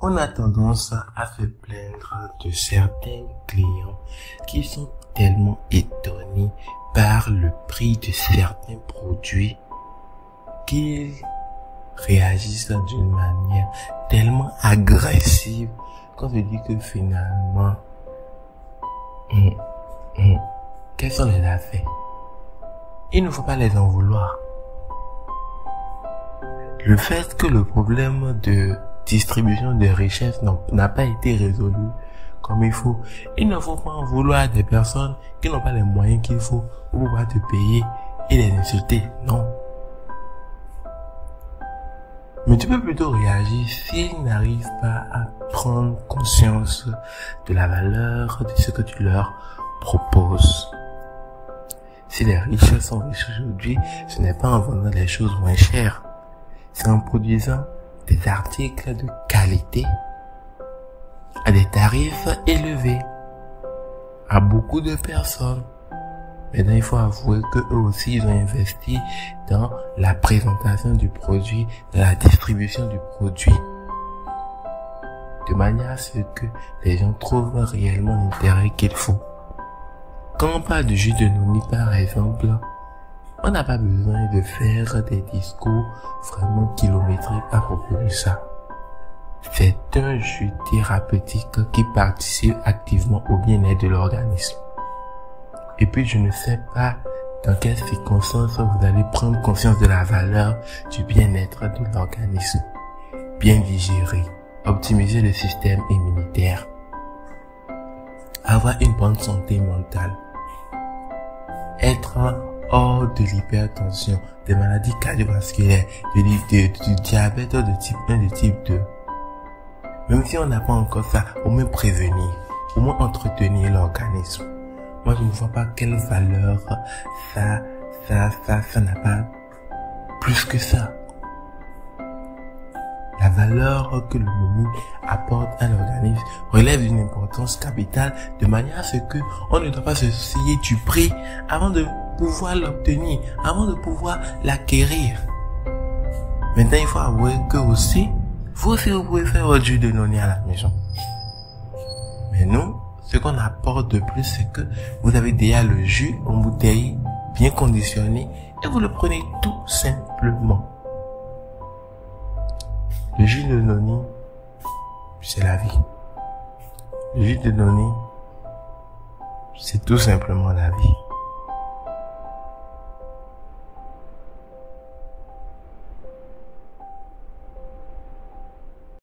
On a tendance à se plaindre de certains clients qui sont tellement étonnés par le prix de certains produits qu'ils réagissent d'une manière tellement agressive qu'on se dit que finalement, quels sont les affaires? Il ne faut pas les en vouloir. Le fait que le problème de distribution de richesses n'a pas été résolu comme il faut, il ne faut pas en vouloir à des personnes qui n'ont pas les moyens qu'il faut pour pouvoir te payer et les insulter. Non. Mais tu peux plutôt réagir s'ils n'arrivent pas à prendre conscience de la valeur de ce que tu leur proposes. Si les riches sont riches aujourd'hui, ce n'est pas en vendant les choses moins chères, c'est en produisant des articles de qualité à des tarifs élevés à beaucoup de personnes. Maintenant, il faut avouer que eux aussi, ils ont investi dans la présentation du produit, dans la distribution du produit, de manière à ce que les gens trouvent réellement l'intérêt qu'il faut. Quand on parle du jus de noni, par exemple, on n'a pas besoin de faire des discours vraiment kilométriques à propos de ça. C'est un jus thérapeutique qui participe activement au bien-être de l'organisme. Et puis je ne sais pas dans quelles circonstances vous allez prendre conscience de la valeur du bien-être de l'organisme. Bien digérer, optimiser le système immunitaire, avoir une bonne santé mentale, être hors de l'hypertension, des maladies cardiovasculaires, du diabète de type 1, de type 2. Même si on n'a pas encore ça, au moins prévenir, au moins entretenir l'organisme. Moi, je ne vois pas quelle valeur ça n'a pas plus que ça. La valeur que le noni apporte à l'organisme relève d'une importance capitale de manière à ce que on ne doit pas se soucier du prix avant de pouvoir l'obtenir, avant de pouvoir l'acquérir. Maintenant, il faut avouer que aussi, vous pouvez faire votre jus de noni à la maison. Mais nous, ce qu'on apporte de plus, c'est que vous avez déjà le jus en bouteille, bien conditionné, et vous le prenez tout simplement. Le jus de noni, c'est la vie. Le jus de noni, c'est tout simplement la vie.